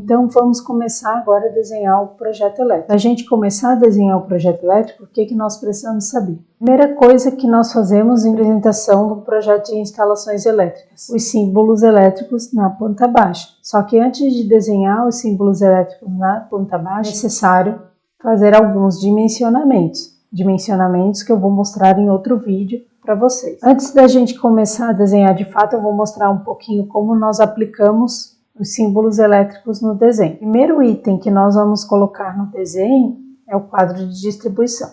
Então vamos começar agora a desenhar o projeto elétrico. Para a gente começar a desenhar o projeto elétrico, o que nós precisamos saber? Primeira coisa que nós fazemos em apresentação do projeto de instalações elétricas, os símbolos elétricos na planta baixa. Só que antes de desenhar os símbolos elétricos na planta baixa, é necessário fazer alguns dimensionamentos que eu vou mostrar em outro vídeo para vocês. Antes da gente começar a desenhar de fato, eu vou mostrar um pouquinho como nós aplicamos os símbolos elétricos no desenho. O primeiro item que nós vamos colocar no desenho é o quadro de distribuição.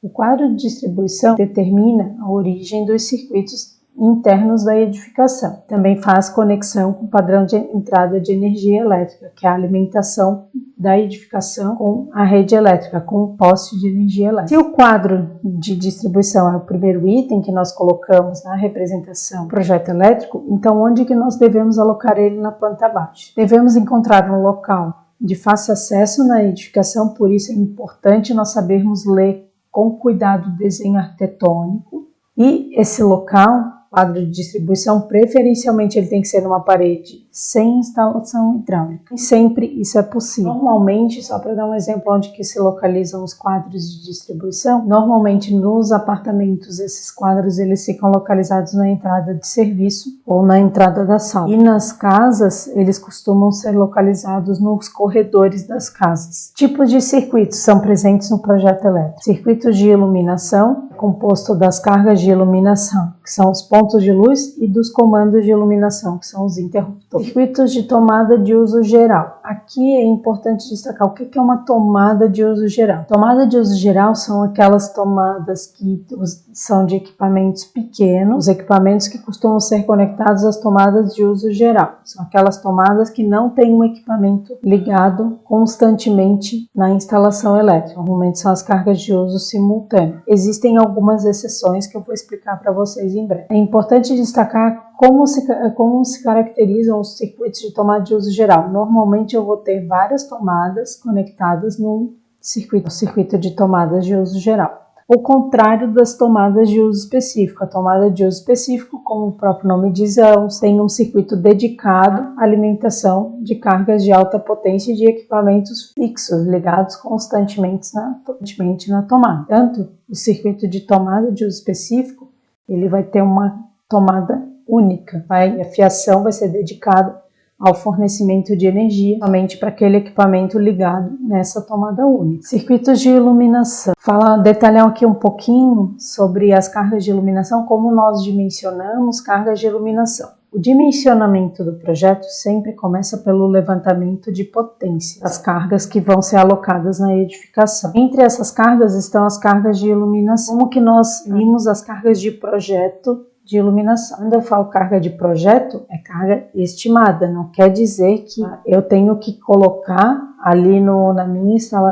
O quadro de distribuição determina a origem dos circuitos internos da edificação. Também faz conexão com o padrão de entrada de energia elétrica, que é a alimentação da edificação com a rede elétrica, com o poste de energia elétrica. Se o quadro de distribuição é o primeiro item que nós colocamos na representação do projeto elétrico, então onde que nós devemos alocar ele na planta baixa? Devemos encontrar um local de fácil acesso na edificação, por isso é importante nós sabermos ler com cuidado o desenho arquitetônico, e esse local, quadro de distribuição, preferencialmente ele tem que ser numa parede sem instalação hidráulica. E sempre isso é possível. Normalmente, só para dar um exemplo onde que se localizam os quadros de distribuição, normalmente nos apartamentos esses quadros eles ficam localizados na entrada de serviço ou na entrada da sala. E nas casas eles costumam ser localizados nos corredores das casas. Tipos de circuitos são presentes no projeto elétrico. Circuitos de iluminação, composto das cargas de iluminação, que são os pontos de luz, e dos comandos de iluminação, que são os interruptores. Circuitos de tomada de uso geral. Aqui é importante destacar o que é uma tomada de uso geral. Tomada de uso geral são aquelas tomadas que são de equipamentos pequenos, os equipamentos que costumam ser conectados às tomadas de uso geral. São aquelas tomadas que não têm um equipamento ligado constantemente na instalação elétrica. Normalmente são as cargas de uso simultâneo. Existem algumas exceções que eu vou explicar para vocês em breve. É importante destacar como se caracterizam os circuitos de tomada de uso geral. Normalmente eu vou ter várias tomadas conectadas no circuito de tomadas de uso geral. O contrário das tomadas de uso específico. A tomada de uso específico, como o próprio nome diz, tem um circuito dedicado à alimentação de cargas de alta potência e de equipamentos fixos ligados constantemente na tomada. Tanto o circuito de tomada de uso específico, ele vai ter uma tomada única. A fiação vai ser dedicada ao fornecimento de energia somente para aquele equipamento ligado nessa tomada única. Circuitos de iluminação. Detalhar aqui um pouquinho sobre as cargas de iluminação, como nós dimensionamos cargas de iluminação. O dimensionamento do projeto sempre começa pelo levantamento de potência das cargas que vão ser alocadas na edificação. Entre essas cargas estão as cargas de iluminação. Como que nós vimos as cargas de projeto de iluminação? Quando eu falo carga de projeto, é carga estimada, não quer dizer que eu tenho que colocar ali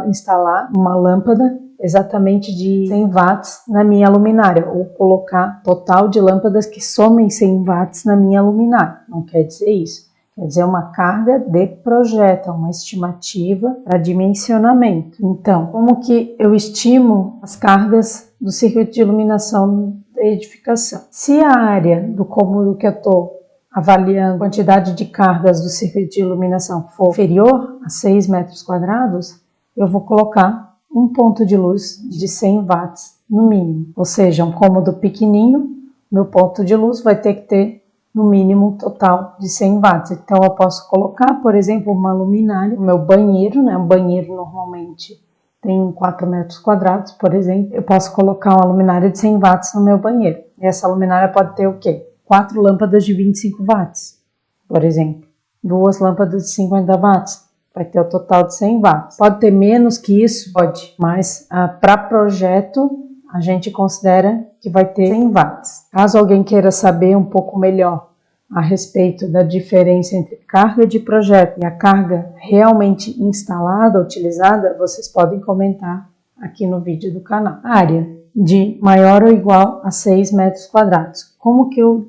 instalar uma lâmpada exatamente de 100 watts na minha luminária, ou colocar total de lâmpadas que somem 100 watts na minha luminária. Não quer dizer isso. Quer dizer uma carga de projeto, uma estimativa para dimensionamento. Então, como que eu estimo as cargas do circuito de iluminação da edificação? Se a área do cômodo que eu estou avaliando, a quantidade de cargas do circuito de iluminação for inferior a 6 metros quadrados, eu vou colocar um ponto de luz de 100 watts no mínimo. Ou seja, um cômodo pequenininho, meu ponto de luz vai ter que ter no mínimo um total de 100 watts. Então eu posso colocar, por exemplo, uma luminária, o meu banheiro, né? Um banheiro normalmente tem 4 metros quadrados, por exemplo. Eu posso colocar uma luminária de 100 watts no meu banheiro. E essa luminária pode ter o quê? 4 lâmpadas de 25 watts, por exemplo. 2 lâmpadas de 50 watts. Vai ter o total de 100 watts. Pode ter menos que isso? Pode. Mas para projeto, a gente considera que vai ter 100 watts. Caso alguém queira saber um pouco melhor a respeito da diferença entre carga de projeto e a carga realmente instalada, utilizada, vocês podem comentar aqui no vídeo do canal. Área de maior ou igual a 6 metros quadrados. Como que eu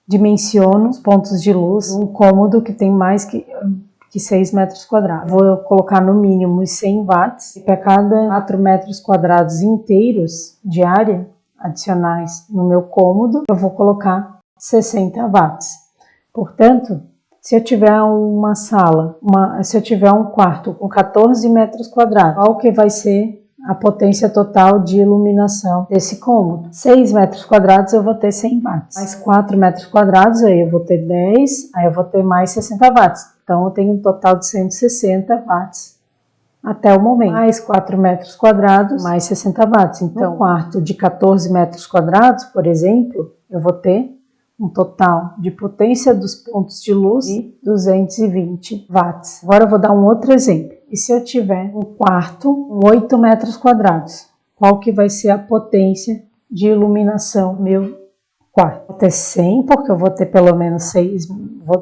dimensiono os pontos de luz um cômodo que tem mais que 6 metros quadrados? Vou colocar no mínimo os 100 watts, e para cada 4 metros quadrados inteiros de área adicionais no meu cômodo, eu vou colocar 60 watts. Portanto, Se eu tiver uma sala, se eu tiver um quarto com 14 metros quadrados, qual que vai ser a potência total de iluminação desse cômodo? 6 metros quadrados eu vou ter 100 watts. Mais 4 metros quadrados, aí eu vou ter 10, aí eu vou ter mais 60 watts. Então eu tenho um total de 160 watts até o momento. Mais 4 metros quadrados, mais 60 watts. Então, no quarto de 14 metros quadrados, por exemplo, eu vou ter um total de potência dos pontos de luz de 220 watts. Agora eu vou dar um outro exemplo. E se eu tiver um quarto com 8 metros quadrados, qual que vai ser a potência de iluminação do meu quarto? Vou ter 100, porque eu vou ter pelo menos 6,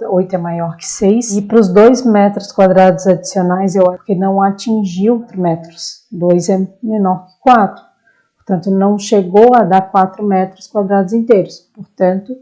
8 é maior que 6. E para os 2 metros quadrados adicionais, eu acho que não atingiu 4 metros. 2 é menor que 4. Portanto, não chegou a dar 4 metros quadrados inteiros. Portanto,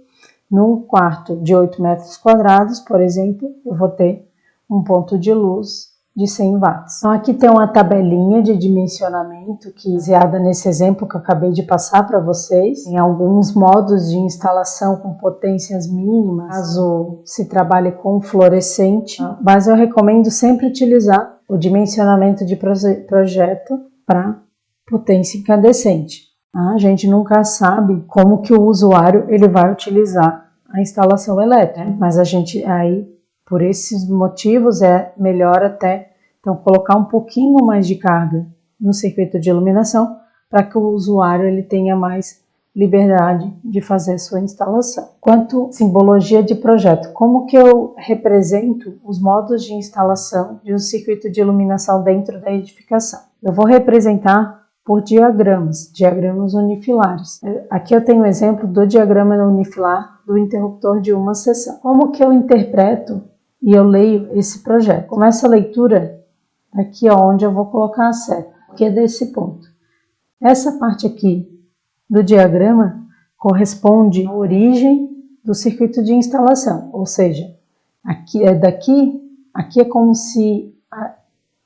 num quarto de 8 metros quadrados, por exemplo, eu vou ter um ponto de luz de 100 watts. Então, aqui tem uma tabelinha de dimensionamento que, baseada nesse exemplo que eu acabei de passar para vocês, em alguns modos de instalação com potências mínimas, caso se trabalhe com fluorescente, mas eu recomendo sempre utilizar o dimensionamento de projeto para potência incandescente. A gente nunca sabe como que o usuário ele vai utilizar a instalação elétrica, mas a gente aí, por esses motivos, é melhor até então colocar um pouquinho mais de carga no circuito de iluminação para que o usuário ele tenha mais liberdade de fazer sua instalação. Quanto à simbologia de projeto, como que eu represento os modos de instalação de um circuito de iluminação dentro da edificação? Eu vou representar por diagramas unifilares. Aqui eu tenho um exemplo do diagrama unifilar do interruptor de uma seção. Como que eu interpreto e eu leio esse projeto? Começa a leitura aqui onde eu vou colocar a seta, que é desse ponto. Essa parte aqui do diagrama corresponde à origem do circuito de instalação, ou seja, aqui é como se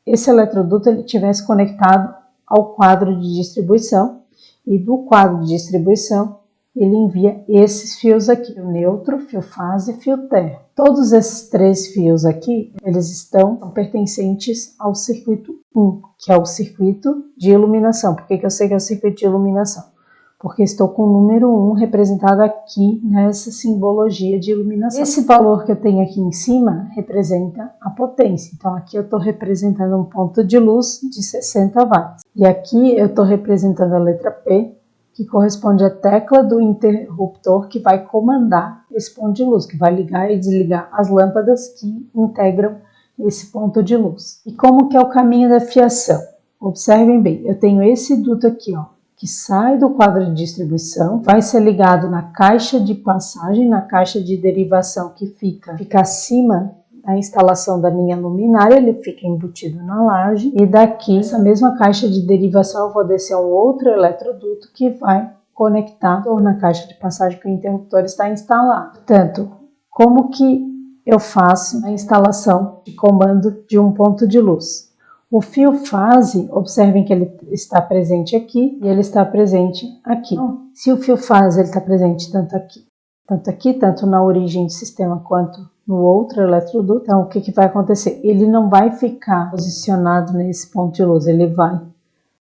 esse eletroduto ele tivesse conectado ao quadro de distribuição, e do quadro de distribuição ele envia esses fios aqui, fio neutro, fio fase e fio terra. Todos esses 3 fios aqui, eles são pertencentes ao circuito 1, que é o circuito de iluminação. Por que eu sei que é o circuito de iluminação? Porque estou com o número 1 representado aqui nessa simbologia de iluminação. Esse valor que eu tenho aqui em cima representa a potência. Então aqui eu estou representando um ponto de luz de 60 watts. E aqui eu estou representando a letra P, que corresponde à tecla do interruptor que vai comandar esse ponto de luz, que vai ligar e desligar as lâmpadas que integram esse ponto de luz. E como que é o caminho da fiação? Observem bem, eu tenho esse duto aqui, ó, que sai do quadro de distribuição, vai ser ligado na caixa de passagem, na caixa de derivação que fica acima da instalação da minha luminária, ele fica embutido na laje, e daqui, essa mesma caixa de derivação, eu vou descer um outro eletroduto que vai conectar na caixa de passagem que o interruptor está instalado. Portanto, como que eu faço a instalação de comando de um ponto de luz? O fio fase, observem que ele está presente aqui e ele está presente aqui. Então, se o fio fase ele está presente tanto na origem do sistema quanto no outro eletroduto, então o que vai acontecer? Ele não vai ficar posicionado nesse ponto de luz, ele vai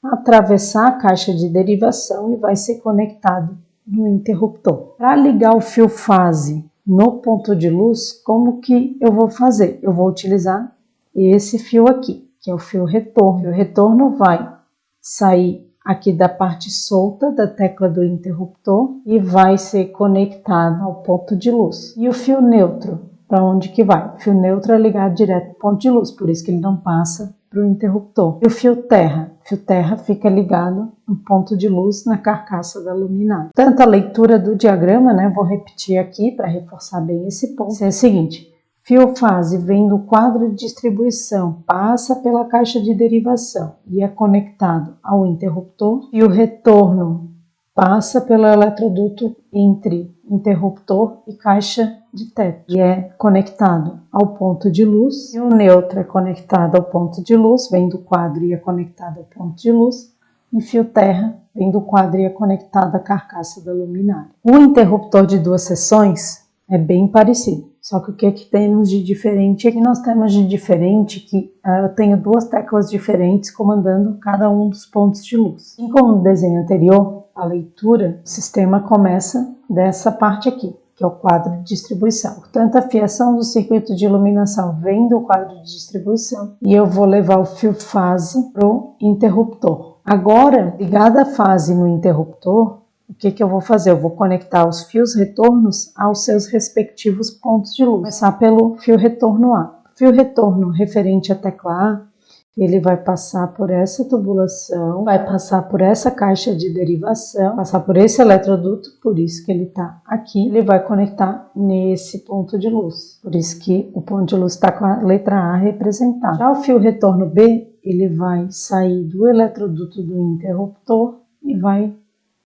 atravessar a caixa de derivação e vai ser conectado no interruptor. Para ligar o fio fase no ponto de luz, como que eu vou fazer? Eu vou utilizar esse fio aqui, que é o fio retorno. O retorno vai sair aqui da parte solta da tecla do interruptor e vai ser conectado ao ponto de luz. E o fio neutro, para onde que vai? O fio neutro é ligado direto ao ponto de luz, por isso que ele não passa para o interruptor. E o fio terra fica ligado no ponto de luz na carcaça da luminária. Tanto a leitura do diagrama, né, vou repetir aqui para reforçar bem esse ponto, é o seguinte: fio fase vem do quadro de distribuição, passa pela caixa de derivação e é conectado ao interruptor, e o retorno passa pelo eletroduto entre interruptor e caixa de teto e é conectado ao ponto de luz, e o neutro é conectado ao ponto de luz, vem do quadro e é conectado ao ponto de luz, e fio terra vem do quadro e é conectado à carcaça da luminária. O interruptor de 2 seções é bem parecido. Só que o que temos de diferente é que nós temos de diferente que eu tenho duas teclas diferentes comandando cada um dos pontos de luz. Assim como no desenho anterior, a leitura, o sistema começa dessa parte aqui, que é o quadro de distribuição. Portanto, a fiação do circuito de iluminação vem do quadro de distribuição e eu vou levar o fio fase para o interruptor. Agora, ligada a fase no interruptor, o que eu vou fazer? Eu vou conectar os fios retornos aos seus respectivos pontos de luz. Vou começar pelo fio retorno A. O fio retorno referente à tecla A, ele vai passar por essa tubulação, vai passar por essa caixa de derivação, passar por esse eletroduto, por isso que ele está aqui. Ele vai conectar nesse ponto de luz, por isso que o ponto de luz está com a letra A representada. Já o fio retorno B, ele vai sair do eletroduto do interruptor e vai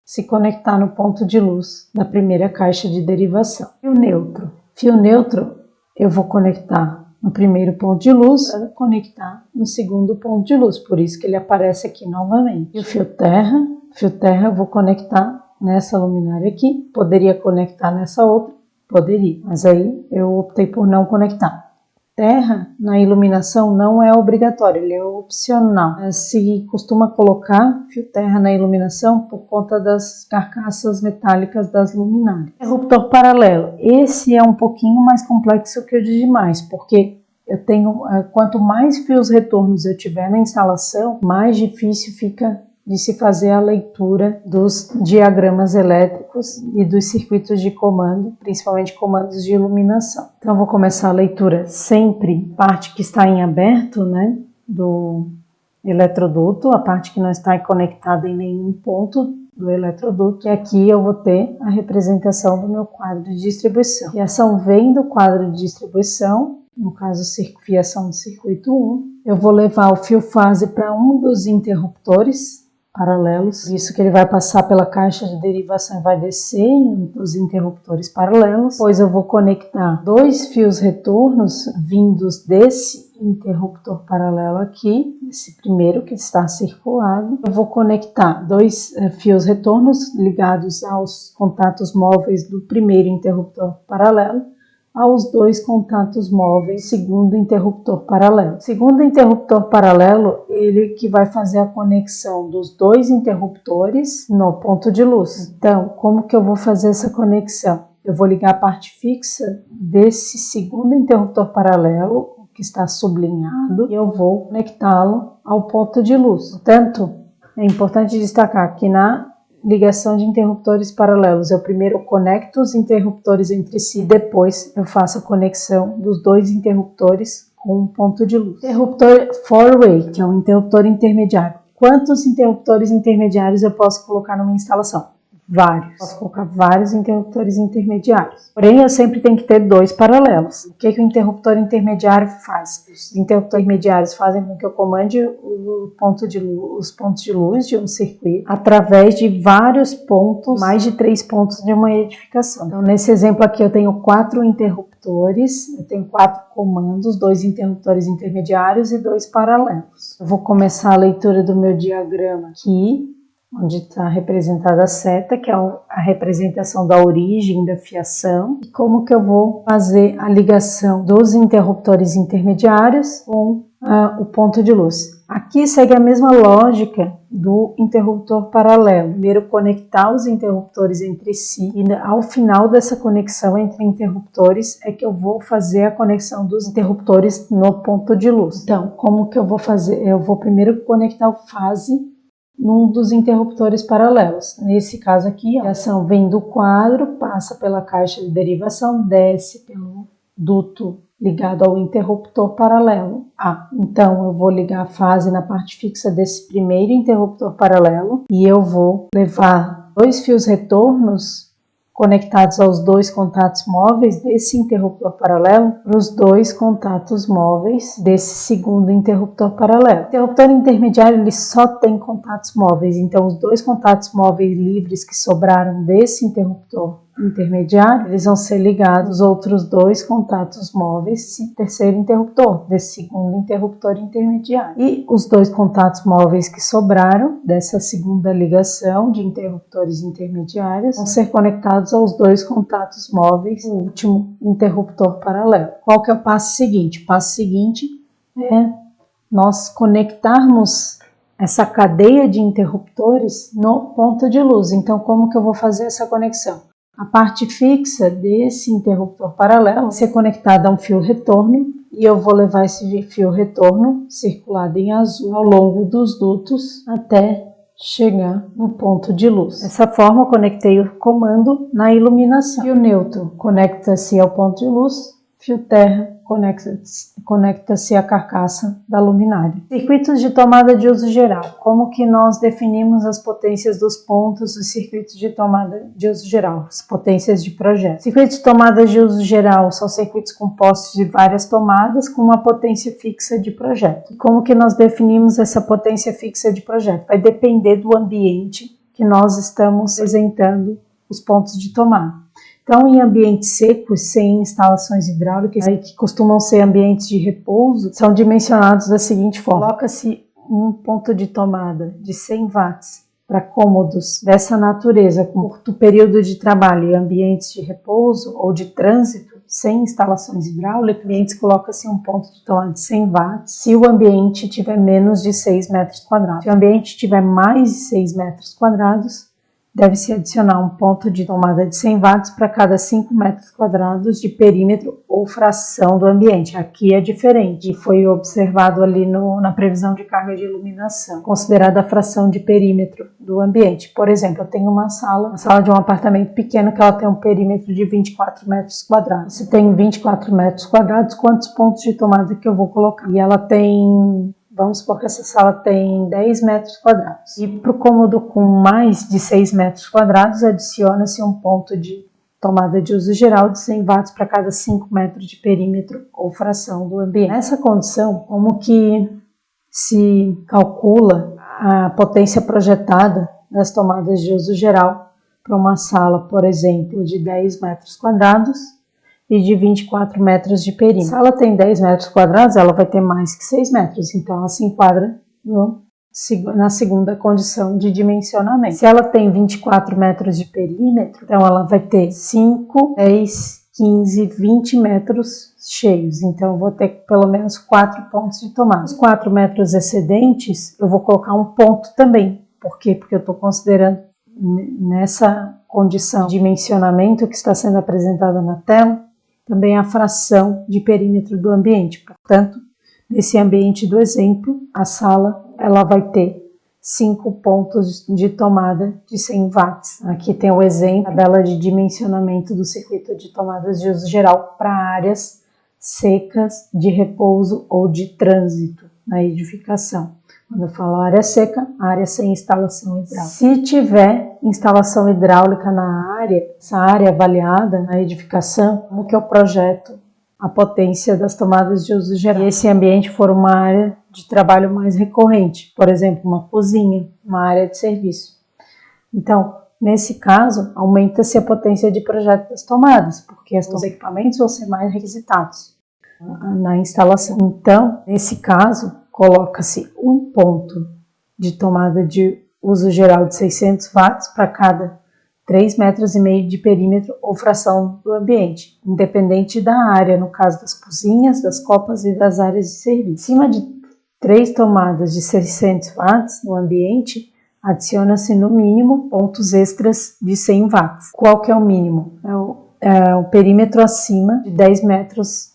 se conectar no ponto de luz da primeira caixa de derivação. Fio neutro. Fio neutro eu vou conectar no primeiro ponto de luz para conectar no segundo ponto de luz, por isso que ele aparece aqui novamente. E o fio terra eu vou conectar nessa luminária aqui, poderia conectar nessa outra, poderia, mas aí eu optei por não conectar. Terra na iluminação não é obrigatório, ele é opcional. Se costuma colocar fio terra na iluminação por conta das carcaças metálicas das luminárias. Interruptor paralelo, esse é um pouquinho mais complexo que o de demais, porque eu tenho, quanto mais fios retornos eu tiver na instalação, mais difícil fica de se fazer a leitura dos diagramas elétricos e dos circuitos de comando, principalmente comandos de iluminação. Então eu vou começar a leitura sempre parte que está em aberto, né, do eletroduto, a parte que não está conectada em nenhum ponto do eletroduto, e aqui eu vou ter a representação do meu quadro de distribuição. A fiação vem do quadro de distribuição, no caso fiação do circuito 1. Eu vou levar o fio fase para um dos interruptores paralelos, isso que ele vai passar pela caixa de derivação e vai descer nos interruptores paralelos. Depois eu vou conectar dois fios retornos vindos desse interruptor paralelo aqui, esse primeiro que está circulado. Eu vou conectar dois fios retornos ligados aos contatos móveis do primeiro interruptor paralelo aos dois contatos móveis segundo interruptor paralelo. Segundo interruptor paralelo, ele que vai fazer a conexão dos dois interruptores no ponto de luz. Então, como que eu vou fazer essa conexão? Eu vou ligar a parte fixa desse segundo interruptor paralelo, que está sublinhado, e eu vou conectá-lo ao ponto de luz. Portanto, é importante destacar que na ligação de interruptores paralelos, eu primeiro conecto os interruptores entre si, depois eu faço a conexão dos dois interruptores com um ponto de luz. Interruptor four-way, que é um interruptor intermediário. Quantos interruptores intermediários eu posso colocar numa instalação? Vários. Posso colocar vários interruptores intermediários. Porém, eu sempre tenho que ter dois paralelos. O que o interruptor intermediário faz? Os interruptores intermediários fazem com que eu comande os pontos de luz de um circuito através de vários pontos, mais de 3 pontos de uma edificação. Então, nesse exemplo aqui, eu tenho 4 interruptores, eu tenho 4 comandos, 2 interruptores intermediários e 2 paralelos. Eu vou começar a leitura do meu diagrama aqui, onde está representada a seta, que é a representação da origem da fiação, e como que eu vou fazer a ligação dos interruptores intermediários com o ponto de luz. Aqui segue a mesma lógica do interruptor paralelo. Primeiro conectar os interruptores entre si, e ao final dessa conexão entre interruptores é que eu vou fazer a conexão dos interruptores no ponto de luz. Então, como que eu vou fazer? Eu vou primeiro conectar o fase num dos interruptores paralelos. Nesse caso aqui, a fiação vem do quadro, passa pela caixa de derivação, desce pelo duto ligado ao interruptor paralelo A. Então, eu vou ligar a fase na parte fixa desse primeiro interruptor paralelo e eu vou levar 2 fios retornos conectados aos 2 contatos móveis desse interruptor paralelo para os 2 contatos móveis desse segundo interruptor paralelo. O interruptor intermediário ele só tem contatos móveis, então os 2 contatos móveis livres que sobraram desse interruptor intermediário, eles vão ser ligados aos outros 2 contatos móveis desse terceiro interruptor, desse segundo interruptor intermediário. E os 2 contatos móveis que sobraram dessa segunda ligação de interruptores intermediários vão ser conectados aos 2 contatos móveis do último interruptor paralelo. Qual que é o passo seguinte? O passo seguinte é nós conectarmos essa cadeia de interruptores no ponto de luz. Então, como que eu vou fazer essa conexão? A parte fixa desse interruptor paralelo vai ser conectada a um fio retorno e eu vou levar esse fio retorno circulado em azul ao longo dos dutos até chegar no ponto de luz. Dessa forma, eu conectei o comando na iluminação. Fio neutro conecta-se ao ponto de luz, fio terra conecta-se à carcaça da luminária. Circuitos de tomada de uso geral. Como que nós definimos as potências dos pontos dos circuitos de tomada de uso geral, as potências de projeto? Circuitos de tomada de uso geral são circuitos compostos de várias tomadas com uma potência fixa de projeto. Como que nós definimos essa potência fixa de projeto? Vai depender do ambiente que nós estamos apresentando os pontos de tomada. Então, em ambientes secos, sem instalações hidráulicas, que costumam ser ambientes de repouso, são dimensionados da seguinte forma. Coloca-se um ponto de tomada de 100 watts para cômodos dessa natureza, com curto período de trabalho e ambientes de repouso ou de trânsito, sem instalações hidráulicas, ambientes coloca-se um ponto de tomada de 100 watts se o ambiente tiver menos de 6 metros quadrados. Se o ambiente tiver mais de 6 metros quadrados, deve-se adicionar um ponto de tomada de 100 watts para cada 5 metros quadrados de perímetro ou fração do ambiente. Aqui é diferente e foi observado ali na previsão de carga de iluminação, considerada a fração de perímetro do ambiente. Por exemplo, eu tenho uma sala de um apartamento pequeno que ela tem um perímetro de 24 metros quadrados. Se tem 24 metros quadrados, quantos pontos de tomada que eu vou colocar? E ela tem... Vamos supor que essa sala tem 10 metros quadrados. E para o cômodo com mais de 6 metros quadrados, adiciona-se um ponto de tomada de uso geral de 100 watts para cada 5 metros de perímetro ou fração do ambiente. Nessa condição, como que se calcula a potência projetada das tomadas de uso geral para uma sala, por exemplo, de 10 metros quadrados, e de 24 metros de perímetro. Se ela tem 10 metros quadrados, ela vai ter mais que 6 metros, então ela se enquadra na segunda condição de dimensionamento. Se ela tem 24 metros de perímetro, então ela vai ter 5, 10, 15, 20 metros cheios, então eu vou ter pelo menos 4 pontos de tomada. Os 4 metros excedentes, eu vou colocar um ponto também. Por quê? Porque eu estou considerando nessa condição de dimensionamento que está sendo apresentada na tela, também a fração de perímetro do ambiente. Portanto, nesse ambiente do exemplo, a sala ela vai ter 5 pontos de tomada de 100 watts. Aqui tem o exemplo, a tabela de dimensionamento do circuito de tomadas de uso geral para áreas secas, de repouso ou de trânsito na edificação. Quando eu falo área seca, área sem instalação hidráulica. Se tiver instalação hidráulica na área, essa área avaliada na edificação, como que eu projeto a potência das tomadas de uso geral? E esse ambiente for uma área de trabalho mais recorrente, por exemplo, uma cozinha, uma área de serviço. Então, nesse caso, aumenta-se a potência de projeto das tomadas, porque os equipamentos vão ser mais requisitados na instalação. Então, nesse caso, coloca-se um ponto de tomada de uso geral de 600 watts para cada 3,5 metros de perímetro ou fração do ambiente, independente da área, no caso das cozinhas, das copas e das áreas de serviço. Acima de 3 tomadas de 600 watts no ambiente, adiciona-se no mínimo pontos extras de 100 watts. Qual que é o mínimo? É o perímetro acima de 10,5 metros.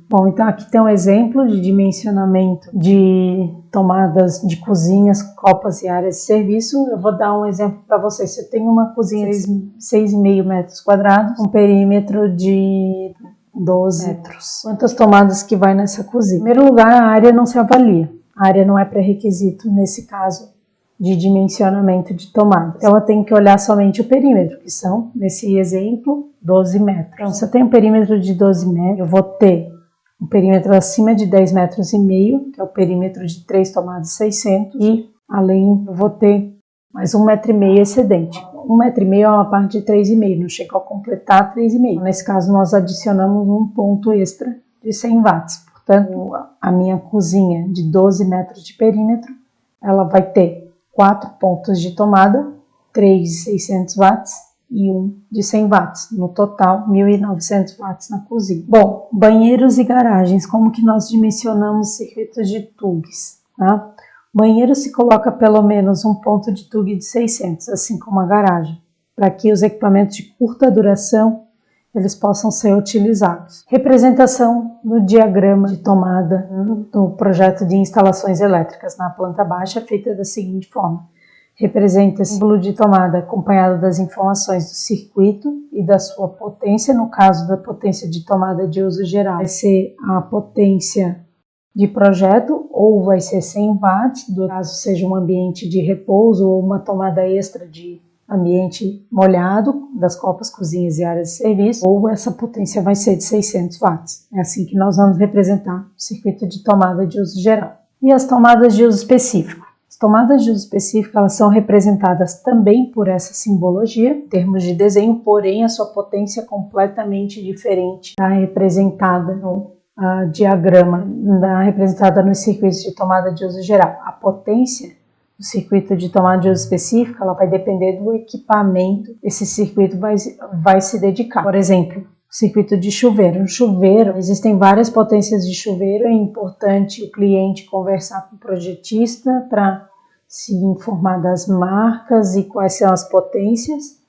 Bom, então aqui tem um exemplo de dimensionamento de tomadas de cozinhas, copas e áreas de serviço. Eu vou dar um exemplo para vocês. Se eu tenho uma cozinha de 6,5 metros quadrados, um perímetro de 12 metros. Quantas tomadas que vai nessa cozinha? Em primeiro lugar, a área não se avalia. A área não é pré-requisito nesse caso de dimensionamento de tomada. Então eu tenho que olhar somente o perímetro, que são, nesse exemplo, 12 metros. Então, se eu tenho um perímetro de 12 metros, eu vou ter um perímetro acima de 10,5 metros, que é o perímetro de 3 tomadas 600, e além eu vou ter mais 1,5 m excedente. 1,5 m é uma parte de 3,5, não chega a completar 3,5. Nesse caso, nós adicionamos um ponto extra de 100 watts. Portanto, a minha cozinha de 12 metros de perímetro, ela vai ter 4 pontos de tomada, 3 de 600 watts e 1 de 100 watts. No total, 1.900 watts na cozinha. Bom, banheiros e garagens, como que nós dimensionamos circuitos de tugs, tá? Banheiro se coloca pelo menos um ponto de tug de 600, assim como a garagem, para que os equipamentos de curta duração eles possam ser utilizados. Representação no diagrama de tomada do projeto de instalações elétricas na planta baixa é feita da seguinte forma. Representa o símbolo de tomada acompanhado das informações do circuito e da sua potência. No caso da potência de tomada de uso geral, vai ser a potência de projeto, ou vai ser 100 watts, caso seja um ambiente de repouso ou uma tomada extra de ambiente molhado, das copas, cozinhas e áreas de serviço, ou essa potência vai ser de 600 watts. É assim que nós vamos representar o circuito de tomada de uso geral. E as tomadas de uso específico? As tomadas de uso específico, elas são representadas também por essa simbologia, em termos de desenho, porém a sua potência é completamente diferente da representada no diagrama representada nos circuitos de tomada de uso geral. A potência do circuito de tomada de uso específico, ela vai depender do equipamento que esse circuito vai se dedicar. Por exemplo, o circuito de chuveiro. No chuveiro, existem várias potências de chuveiro, é importante o cliente conversar com o projetista para se informar das marcas e quais são as potências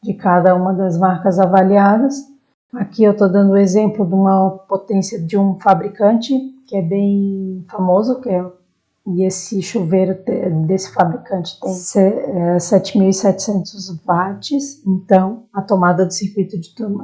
de cada uma das marcas avaliadas. Aqui eu estou dando o exemplo de uma potência de um fabricante que é bem famoso, e esse chuveiro desse fabricante tem 7.700 watts, então a tomada do circuito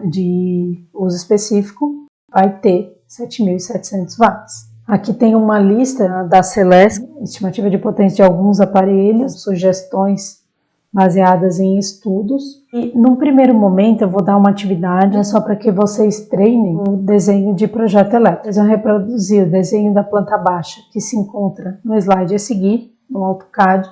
de uso específico vai ter 7.700 watts. Aqui tem uma lista da Celesc, estimativa de potência de alguns aparelhos, sugestões baseadas em estudos. E num primeiro momento eu vou dar uma atividade só para que vocês treinem o desenho de projeto elétrico. Vocês vão reproduzir o desenho da planta baixa que se encontra no slide a seguir, no AutoCAD,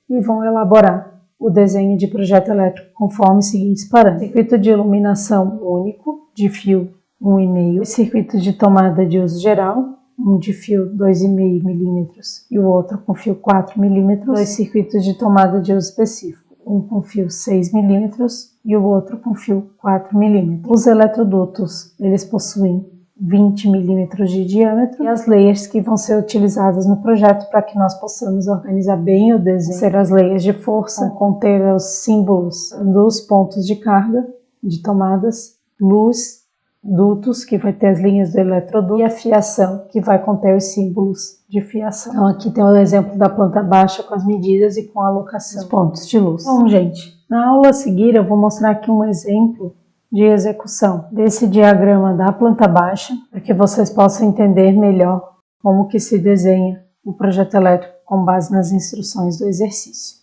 e vão elaborar o desenho de projeto elétrico conforme os seguintes parâmetros. Circuito de iluminação único, de fio 1,5, circuito de tomada de uso geral, um de fio 2,5 mm e o outro com fio 4 mm, dois circuitos de tomada de uso específico, um com fio 6 mm e o outro com fio 4 mm. Os eletrodutos, eles possuem 20 mm de diâmetro e as layers que vão ser utilizadas no projeto para que nós possamos organizar bem o desenho, ser as layers de força, conter os símbolos dos pontos de carga, de tomadas, luz, dutos, que vai ter as linhas do eletroduto, e a fiação, que vai conter os símbolos de fiação. Então aqui tem o exemplo da planta baixa com as medidas e com a alocação dos pontos de luz. Bom, gente, na aula a seguir eu vou mostrar aqui um exemplo de execução desse diagrama da planta baixa, para que vocês possam entender melhor como que se desenha o projeto elétrico com base nas instruções do exercício.